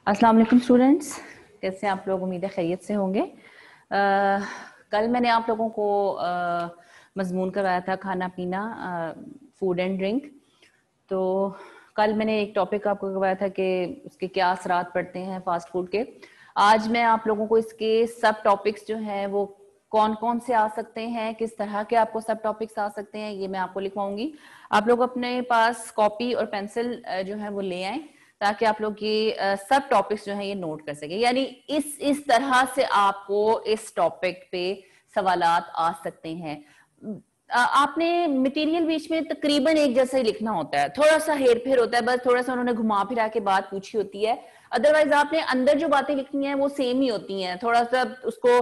अस्सलाम वालेकुम स्टूडेंट्स, कैसे आप लोग? उम्मीद है खैरियत से होंगे। कल मैंने आप लोगों को मजमून करवाया था खाना पीना, फूड एंड ड्रिंक। तो कल मैंने एक टॉपिक आपको करवाया था कि उसके क्या असरात पड़ते हैं फास्ट फूड के। आज मैं आप लोगों को इसके सब टॉपिक्स जो हैं वो कौन कौन से आ सकते हैं, किस तरह के आपको सब टॉपिक्स आ सकते हैं, ये मैं आपको लिखवाऊंगी। आप लोग अपने पास कॉपी और पेंसिल जो है वो ले आए ताकि आप लोग ये सब टॉपिक्स जो है ये नोट कर सके। यानी इस तरह से आपको इस टॉपिक पे सवालात आ सकते हैं। आपने मटेरियल बीच में तकरीबन एक जैसा ही लिखना होता है, थोड़ा सा हेर फेर होता है, बस थोड़ा सा उन्होंने घुमा फिरा के बात पूछी होती है। अदरवाइज आपने अंदर जो बातें लिखनी है वो सेम ही होती हैं, थोड़ा सा उसको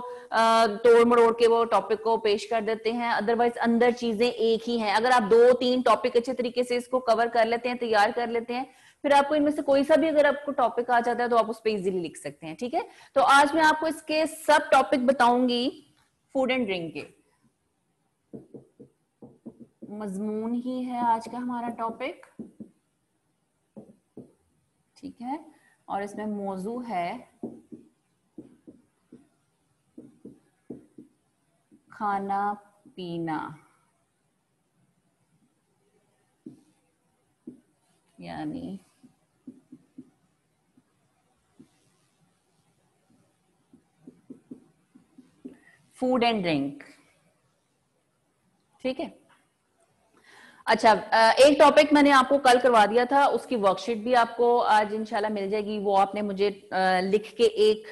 तोड़ मरोड़ के वो टॉपिक को पेश कर देते हैं। अदरवाइज अंदर चीजें एक ही हैं। अगर आप 2-3 टॉपिक अच्छे तरीके से इसको कवर कर लेते हैं, तैयार कर लेते हैं, फिर आपको इनमें से कोई सा भी अगर आपको टॉपिक आ जाता है तो आप उस पर इजीली लिख सकते हैं। ठीक है, तो आज मैं आपको इसके सब टॉपिक बताऊंगी फूड एंड ड्रिंक के। मजमून ही है आज का हमारा टॉपिक, ठीक है, और इसमें मौजू है खाना पीना, यानी फूड एंड ड्रिंक। ठीक है, अच्छा, एक टॉपिक मैंने आपको कल करवा दिया था, उसकी वर्कशीट भी आपको आज इंशाल्लाह मिल जाएगी। वो आपने मुझे लिख के एक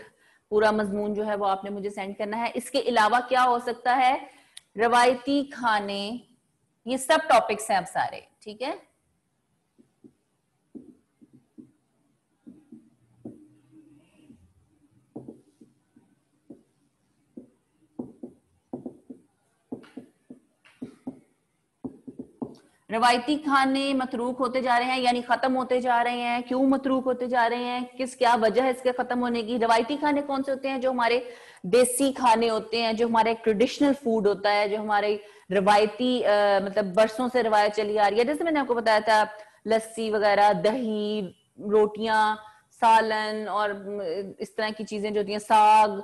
पूरा मजमून जो है वो आपने मुझे सेंड करना है। इसके अलावा क्या हो सकता है, रवायती खाने, ये सब टॉपिक्स हैं अब सारे। ठीक है, रवायती खाने मतरूक होते जा रहे हैं, यानी खत्म होते जा रहे हैं। क्यों मतरूक होते जा रहे हैं, किस क्या वजह है इसके खत्म होने की? रवायती खाने कौन से होते हैं? जो हमारे देसी खाने होते हैं, जो हमारे ट्रेडिशनल फूड होता है, जो हमारे रवायती मतलब बरसों से रवायत चली आ रही है। जैसे मैंने आपको बताया था, लस्सी वगैरह, दही, रोटियां, सालन और इस तरह की चीजें जो होती हैं, साग,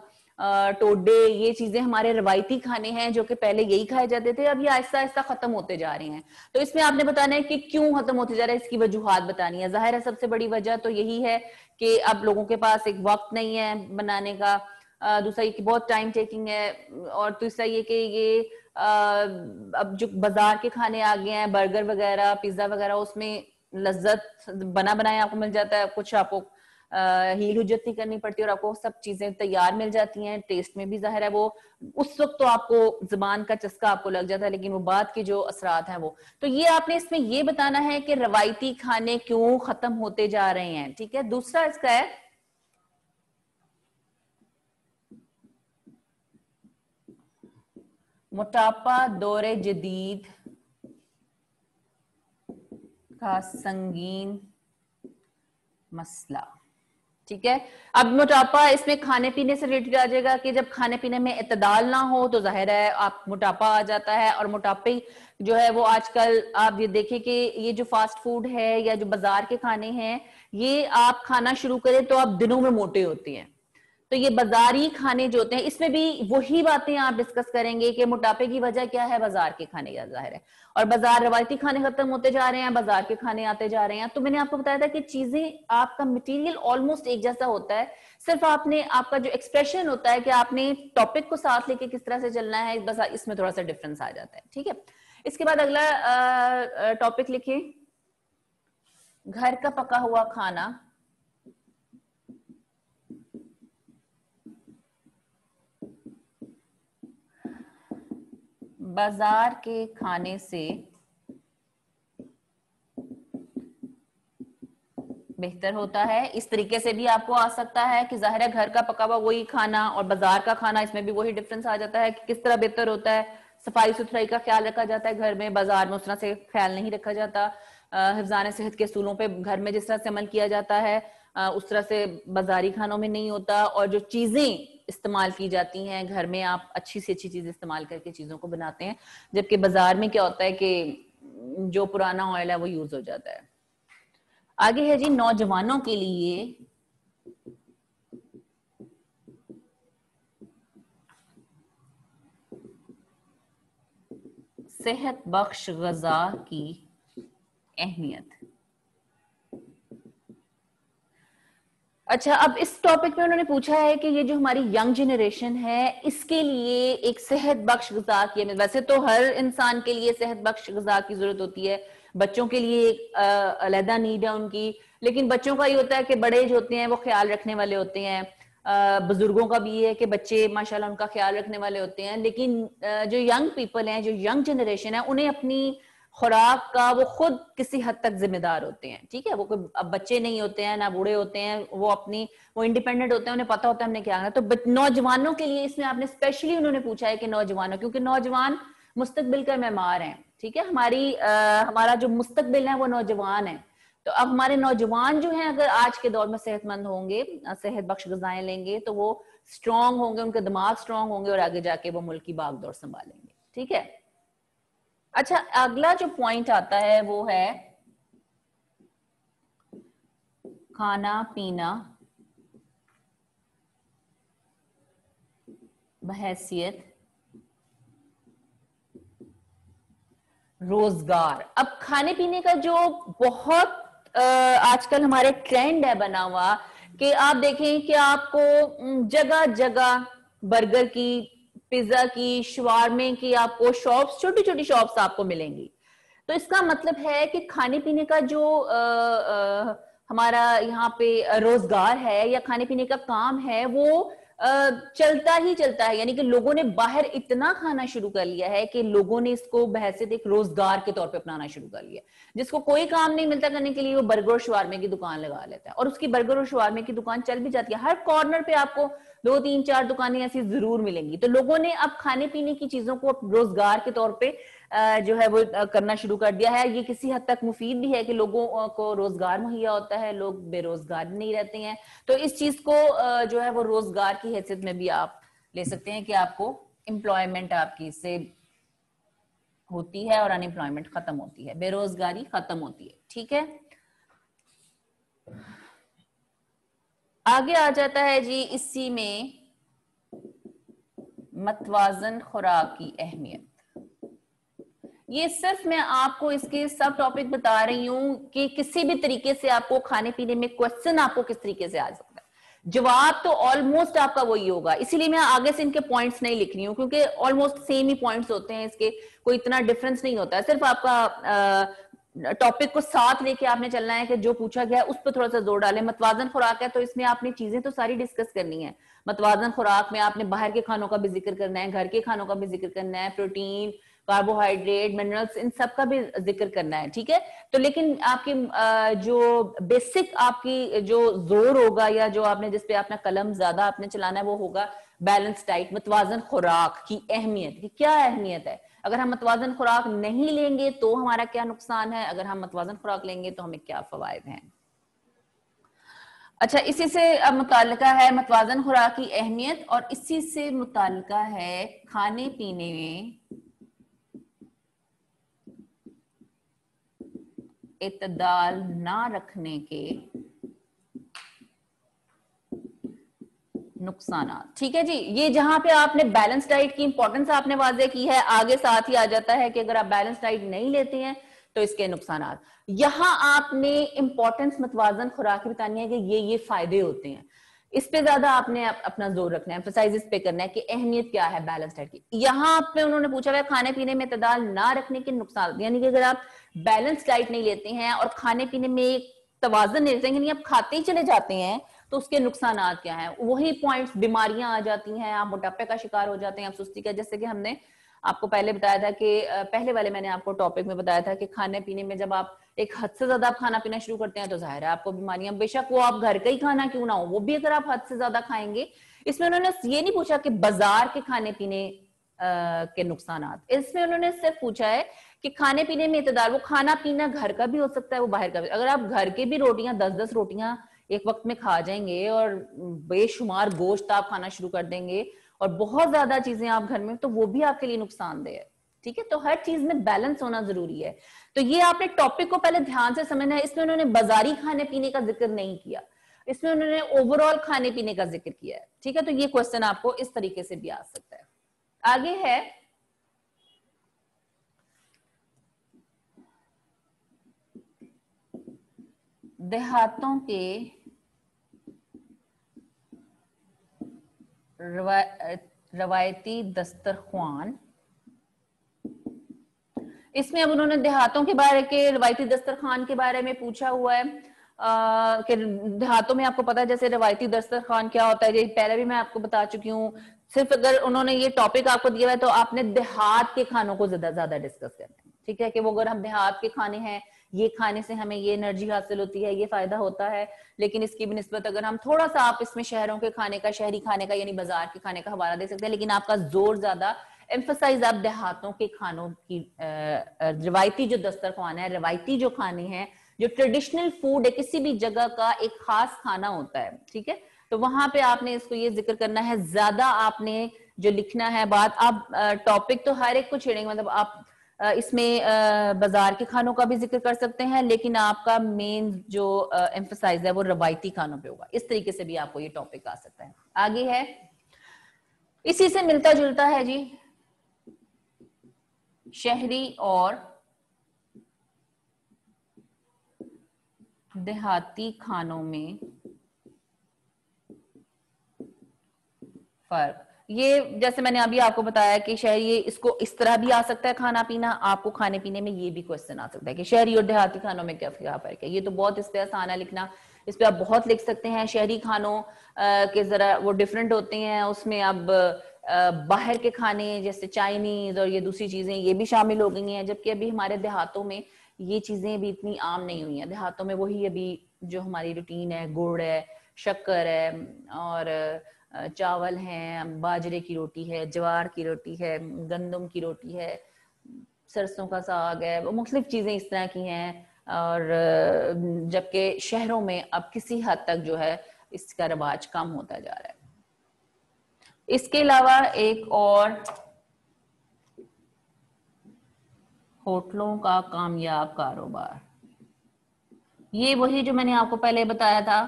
टोडे, ये चीजें हमारे रवायती खाने हैं जो कि पहले यही खाए जाते थे। अब ये आहिस्ता आहिस्ता खत्म होते जा रहे हैं। तो इसमें आपने बताना है कि क्यों खत्म होते जा रहा है, इसकी वजूहात बतानी है। जाहिर है सबसे बड़ी वजह तो यही है कि अब लोगों के पास एक वक्त नहीं है बनाने का, दूसरा ये कि बहुत टाइम टेकिंग है, और तीसरा ये कि ये अब जो बाजार के खाने आ गए हैं, बर्गर वगैरह, पिज्जा वगैरह, उसमें लज्जत बना बनाया आपको मिल जाता है, कुछ आपको हील हुज्जत नहीं करनी पड़ती और आपको सब चीजें तैयार मिल जाती हैं। टेस्ट में भी जाहिर है वो उस वक्त तो आपको जुबान का चस्का आपको लग जाता है, लेकिन वो बाद के जो असरात हैं वो, तो ये आपने इसमें ये बताना है कि रवायती खाने क्यों खत्म होते जा रहे हैं। ठीक है, दूसरा इसका है मोटापा दौरे जदीद का संगीन मसला। ठीक है, अब मोटापा इसमें खाने पीने से रिलेटेड आ जाएगा कि जब खाने पीने में इतदाल ना हो तो जाहिर है आप मोटापा आ जाता है। और मोटापे जो है वो आजकल आप ये देखें कि ये जो फास्ट फूड है या जो बाजार के खाने हैं, ये आप खाना शुरू करें तो आप दिनों में मोटे होते हैं। तो ये बाजारी खाने जो होते हैं, इसमें भी वही बातें आप डिस्कस करेंगे कि मोटापे की वजह क्या है, बाजार के खाने का, जाहिर है। और बाजार रवायती खाने खत्म होते जा रहे हैं, बाजार के खाने आते जा रहे हैं। तो मैंने आपको बताया था कि चीजें, आपका मटेरियल ऑलमोस्ट एक जैसा होता है, सिर्फ आपने आपका जो एक्सप्रेशन होता है कि आपने टॉपिक को साथ लेके किस तरह से चलना है, बस इसमें थोड़ा सा डिफरेंस आ जाता है। ठीक है, इसके बाद अगला टॉपिक लिखिए, घर का पका हुआ खाना बाजार के खाने से बेहतर होता है। इस तरीके से भी आपको आ सकता है कि जाहिर है घर का पका हुआ वही खाना और बाजार का खाना, इसमें भी वही डिफरेंस आ जाता है कि किस तरह बेहतर होता है। सफाई सुथराई का ख्याल रखा जाता है घर में, बाजार में उस तरह से ख्याल नहीं रखा जाता। हिफ्ज़ान सेहत के असूलों पे घर में जिस तरह से अमल किया जाता है उस तरह से बाजारी खानों में नहीं होता। और जो चीजें इस्तेमाल की जाती हैं घर में, आप अच्छी से अच्छी चीज इस्तेमाल करके चीजों को बनाते हैं, जबकि बाजार में क्या होता है कि जो पुराना ऑयल है वो यूज हो जाता है। आगे है जी, नौजवानों के लिए सेहत बख्श ग़िज़ा की अहमियत। अच्छा, अब इस टॉपिक पे उन्होंने पूछा है कि ये जो हमारी यंग जनरेशन है इसके लिए एक सेहत बख्श ग़िज़ा की अहमियत। वैसे तो हर इंसान के लिए सेहत बख्श ग़िज़ा की जरूरत होती है, बच्चों के लिए एक अलग नीड है उनकी, लेकिन बच्चों का ये होता है कि बड़े जो होते हैं वो ख्याल रखने वाले होते हैं, बुजुर्गों का भी ये है कि बच्चे माशाल्लाह उनका ख्याल रखने वाले होते हैं, लेकिन जो यंग पीपल हैं, जो यंग जनरेशन है, उन्हें अपनी खुराक का वो खुद किसी हद तक जिम्मेदार होते हैं। ठीक है, वो कोई अब बच्चे नहीं होते हैं ना बूढ़े होते हैं, वो इंडिपेंडेंट होते हैं, उन्हें पता होता है हमने क्या करना। तो नौजवानों के लिए इसमें आपने स्पेशली उन्होंने पूछा है कि नौजवानों, क्योंकि नौजवान मुस्तकबिल का मेमार हैं। ठीक है, हमारा जो मुस्तकबिल है वो नौजवान है। तो अब हमारे नौजवान जो हैं अगर आज के दौर में सेहतमंद होंगे, सेहत बख्श ग़िज़ाएं लेंगे, तो वो स्ट्रांग होंगे, उनके दिमाग स्ट्रांग होंगे और आगे जाके वो मुल्क की बागडोर संभालेंगे। ठीक है। अच्छा, अगला जो पॉइंट आता है वो है खाना पीना बहैसियत रोजगार। अब खाने पीने का जो बहुत आजकल हमारे ट्रेंड है बना हुआ कि आप देखें कि आपको जगह जगह बर्गर की, पिज्जा की, शवारमे की आपको शॉप्स, छोटी छोटी शॉप्स आपको मिलेंगी। तो इसका मतलब है कि खाने पीने का जो हमारा यहाँ पे रोजगार है या खाने पीने का काम है वो चलता ही चलता है। यानी कि लोगों ने बाहर इतना खाना शुरू कर लिया है कि लोगों ने इसको बहैसियत एक रोजगार के तौर पे अपनाना शुरू कर लिया। जिसको कोई काम नहीं मिलता करने के लिए वो बर्गर और शवारमे की दुकान लगा लेता है, और उसकी बर्गर और शवारमे की दुकान चल भी जाती है। हर कॉर्नर पे आपको 2 3 4 दुकानें ऐसी जरूर मिलेंगी। तो लोगों ने अब खाने पीने की चीजों को रोजगार के तौर पे जो है वो करना शुरू कर दिया है। ये किसी हद तक मुफीद भी है कि लोगों को रोजगार मुहैया होता है, लोग बेरोजगार नहीं रहते हैं। तो इस चीज को जो है वो रोजगार की हैसियत में भी आप ले सकते हैं कि आपको एम्प्लॉयमेंट आपकी इससे होती है और अनएम्प्लॉयमेंट खत्म होती है, बेरोजगारी खत्म होती है। ठीक है, आगे आ जाता है जी इसी में मतवाजन खुराक की अहमियत। ये सिर्फ मैं आपको इसके सब टॉपिक बता रही हूं कि किसी भी तरीके से आपको खाने पीने में क्वेश्चन आपको किस तरीके से आ सकता है, जवाब तो ऑलमोस्ट आपका वही होगा। इसीलिए मैं आगे से इनके पॉइंट्स नहीं लिख रही हूँ, क्योंकि ऑलमोस्ट सेम ही पॉइंट्स होते हैं, इसके कोई इतना डिफरेंस नहीं होता है। सिर्फ आपका टॉपिक को साथ लेके आपने चलना है कि जो पूछा गया है उस पर थोड़ा सा जोर डालें। मतवाजन खुराक है तो इसमें आपने चीजें तो सारी डिस्कस करनी है। मतवाजन खुराक में आपने बाहर के खानों का भी जिक्र करना है, घर के खानों का भी जिक्र करना है, प्रोटीन, कार्बोहाइड्रेट, मिनरल्स, इन सब का भी जिक्र करना है। ठीक है, तो लेकिन आपकी जो बेसिक आपकी जो जोर होगा या जो आपने जिसपे अपना कलम ज्यादा आपने चलाना है वो होगा बैलेंस डाइट, मतवाजन खुराक की अहमियत की क्या अहमियत है। अगर हम मतवाजन खुराक नहीं लेंगे तो हमारा क्या नुकसान है, अगर हम मतवाजन खुराक लेंगे तो हमें क्या फवायद हैं। अच्छा, इसी से अब मुताल्लिका है मतवाजन खुराक की अहमियत, और इसी से मुताल्लिका है खाने पीने में इत्तदाल ना रखने के नुकसान। ठीक है जी, ये जहां पे आपने बैलेंस डाइट की इंपॉर्टेंस आपने वाजे की है, आगे साथ ही आ जाता है कि अगर आप बैलेंस डाइट नहीं लेते हैं तो इसके नुकसान। यहां आपने इंपॉर्टेंस मतवाजन खुराक की बतानी है कि ये फायदे होते हैं। इस पे ज्यादा आपने अपना जोर रखना है, एम्फसाइज इस पे करना है कि अहमियत क्या है बैलेंस डाइट की। यहां पे उन्होंने पूछा है खाने पीने में इत्तेदाल ना रखने के नुकसान, यानी कि अगर आप बैलेंस डाइट नहीं लेते हैं और खाने पीने में एक तवाजन नहीं रखते हैं, आप खाते ही चले जाते हैं, तो उसके नुकसान क्या हैं। वही पॉइंट्स, बीमारियां आ जाती हैं, आप मोटापे का शिकार हो जाते हैं, आप सुस्ती का, जैसे कि हमने आपको पहले बताया था कि पहले वाले मैंने आपको टॉपिक में बताया था कि खाने पीने में जब आप एक हद से ज्यादा आप खाना पीना शुरू करते हैं तो जाहिर है आपको बीमारियां, बेशक वो आप घर का ही खाना क्यों ना हो, वो भी अगर आप हद से ज्यादा खाएंगे। इसमें उन्होंने ये नहीं पूछा कि बाजार के खाने पीने के नुकसान, इसमें उन्होंने सिर्फ पूछा है कि खाने पीने में इत्तेदाल, वो खाना पीना घर का भी हो सकता है, वो बाहर का भी। अगर आप घर के भी रोटियां 10-10 रोटियां एक वक्त में खा जाएंगे और बेशुमार गोश्त आप खाना शुरू कर देंगे और बहुत ज्यादा चीजें आप घर में, तो वो भी आपके लिए नुकसानदेह है। ठीक है, तो हर चीज में बैलेंस होना जरूरी है। तो ये आपने टॉपिक को पहले ध्यान से समझना है। इसमें उन्होंने बाजारी खाने पीने का जिक्र नहीं किया, इसमें उन्होंने ओवरऑल खाने पीने का जिक्र किया है। ठीक है, तो ये क्वेश्चन आपको इस तरीके से भी आ सकता है। आगे है देहातों के रवायती दस्तरख्वान, इसमें अब उन्होंने देहातों के बारे के रवायती दस्तरखान के बारे में पूछा हुआ है कि देहातों में आपको पता है जैसे रवायती दस्तरखान क्या होता है, ये पहले भी मैं आपको बता चुकी हूँ। सिर्फ अगर उन्होंने ये टॉपिक आपको दिया है तो आपने देहात के खानों को ज्यादा डिस्कस करना है, ठीक है, कि वो अगर हम देहात के खाने हैं, ये खाने से हमें ये एनर्जी हासिल होती है, ये फायदा होता है, लेकिन इसकी भी निस्बत अगर हम थोड़ा सा आप इसमें शहरों के खाने का, शहरी खाने का यानी बाजार के खाने का हवाला दे सकते हैं, लेकिन आपका जोर ज्यादा एम्फसाइज आप देहातों के खानों की रिवायती जो दस्तरखान है, रिवायती जो खाने हैं, जो ट्रेडिशनल फूड है, किसी भी जगह का एक खास खाना होता है, ठीक है, तो वहां पे आपने इसको ये जिक्र करना है, ज्यादा आपने जो लिखना है बात, आप टॉपिक तो हर एक को छेड़ेंगे, मतलब आप इसमें बाजार के खानों का भी जिक्र कर सकते हैं, लेकिन आपका मेन जो एम्फसाइज है वो रवायती खानों पे होगा। इस तरीके से भी आपको ये टॉपिक आ सकता है। आगे है, इसी से मिलता जुलता है जी, शहरी और देहाती खानों में फर्क। ये जैसे मैंने अभी आपको बताया कि शहरी, इसको इस तरह भी आ सकता है खाना पीना, आपको खाने पीने में ये भी क्वेश्चन आ सकता है कि शहरी और देहाती खानों में क्या फर्क है। ये तो बहुत इस पे आसान है लिखना, इस पे आप बहुत लिख सकते हैं। शहरी खानों के जरा वो डिफरेंट होते हैं, उसमें अब बाहर के खाने जैसे चाइनीज और ये दूसरी चीजें ये भी शामिल हो गई हैं, जबकि अभी हमारे देहातों में ये चीजें भी इतनी आम नहीं हुई हैं। देहातों में वही अभी जो हमारी रूटीन है, गुड़ है, शक्कर है और चावल हैं, बाजरे की रोटी है, ज्वार की रोटी है, गंदम की रोटी है, सरसों का साग है, वो मुख्तलिफ चीजें इस तरह की हैं। और जबकि शहरों में अब किसी हद तक जो है इसका रिवाज कम होता जा रहा है। इसके अलावा एक और, होटलों का कामयाब कारोबार, ये वही जो मैंने आपको पहले बताया था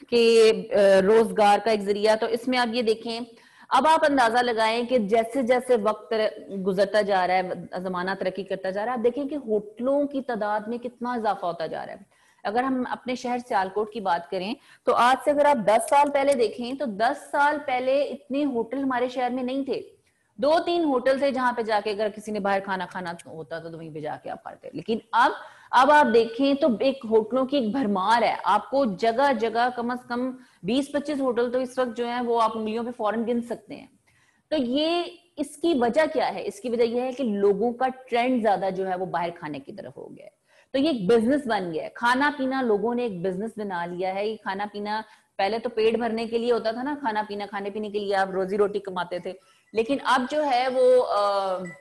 कि रोजगार का एक जरिया। तो इसमें आप ये देखें, अब आप अंदाजा लगाएं कि जैसे जैसे वक्त गुजरता जा रहा है, जमाना तरक्की करता जा रहा है, आप देखें कि होटलों की तादाद में कितना इजाफा होता जा रहा है। अगर हम अपने शहर सियालकोट की बात करें तो आज से अगर आप 10 साल पहले देखें तो 10 साल पहले इतने होटल हमारे शहर में नहीं थे। 2-3 होटल थे जहां पे जाके अगर किसी ने बाहर खाना खाना होता तो वहीं पे जाके आप खाते। लेकिन अब आप देखें तो एक होटलों की एक भरमार है, आपको जगह जगह कम से कम 20-25 होटल तो इस वक्त जो है वो आप उंगलियों पे फौरन गिन सकते हैं। तो ये इसकी वजह क्या है? इसकी वजह यह है कि लोगों का ट्रेंड ज्यादा जो है वो बाहर खाने की तरफ हो गया है। तो ये एक बिजनेस बन गया है, खाना पीना लोगों ने एक बिजनेस बना लिया है। ये खाना पीना पहले तो पेट भरने के लिए होता था ना, खाना पीना खाने पीने के लिए आप रोजी रोटी कमाते थे, लेकिन अब जो है वो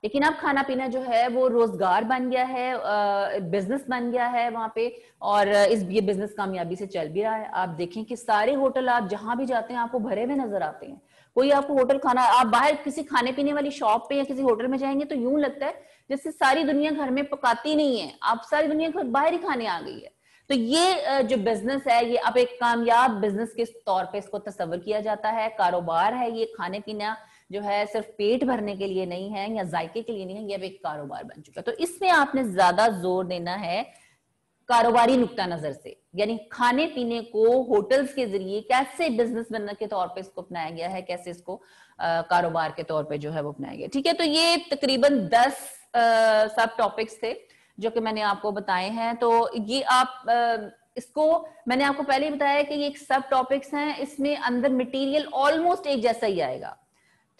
लेकिन अब खाना पीना जो है वो रोजगार बन गया है, बिजनेस बन गया है वहां पे, और ये बिजनेस कामयाबी से चल भी रहा है। आप देखें कि सारे होटल आप जहां भी जाते हैं आपको भरे हुए नजर आते हैं। कोई आपको होटल खाना, आप बाहर किसी खाने पीने वाली शॉप पे या किसी होटल में जाएंगे तो यूं लगता है जैसे सारी दुनिया घर में पकाती नहीं है, आप सारी दुनिया बाहर ही खाने आ गई है। तो ये जो बिजनेस है ये अब एक कामयाब बिजनेस के तौर पे इसको तस्वर किया जाता है, कारोबार है ये। खाने पीना जो है सिर्फ पेट भरने के लिए नहीं है या जायके के लिए नहीं है, ये अब एक कारोबार बन चुका है। तो इसमें आपने ज्यादा जोर देना है कारोबारी नुक्ता नजर से, यानी खाने पीने को होटल्स के जरिए कैसे बिजनेस बनने के तौर पे इसको अपनाया गया है, कैसे इसको कारोबार के तौर पे जो है वो अपनाया गया। ठीक है, तो ये तकरीबन 10 सब टॉपिक्स थे जो कि मैंने आपको बताए हैं। तो ये आप इसको मैंने आपको पहले ही बताया कि ये एक सब टॉपिक्स हैं, इसमें अंदर मटेरियल ऑलमोस्ट एक जैसा ही आएगा।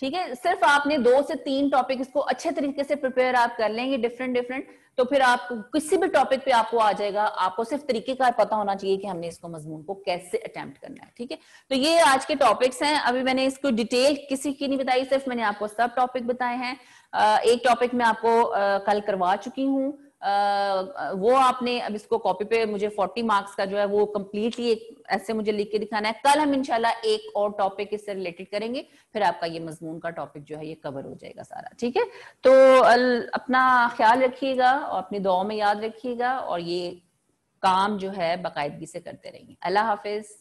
ठीक है, सिर्फ आपने 2 से 3 टॉपिक इसको अच्छे तरीके से प्रिपेयर आप कर लेंगे डिफरेंट, तो फिर आप किसी भी टॉपिक पे आपको आ जाएगा। आपको सिर्फ तरीकेकार पता होना चाहिए कि हमने इसको मजमून को कैसे अटेम्प्ट करना है। ठीक है, तो ये आज के टॉपिक्स हैं। अभी मैंने इसको डिटेल किसी की नहीं बताई, सिर्फ मैंने आपको सब टॉपिक बताए हैं। एक टॉपिक मैं आपको कल करवा चुकी हूँ, वो आपने अब इसको कॉपी पे मुझे 40 मार्क्स का जो है वो कंप्लीटली एक ऐसे मुझे लिख के दिखाना है। कल हम इंशाल्लाह एक और टॉपिक इससे रिलेटेड करेंगे, फिर आपका ये मजमून का टॉपिक जो है ये कवर हो जाएगा सारा। ठीक है, तो अपना ख्याल रखिएगा और अपनी दुआओं में याद रखिएगा, और ये काम जो है बाकायदगी से करते रहिए। अल्लाह हाफिज।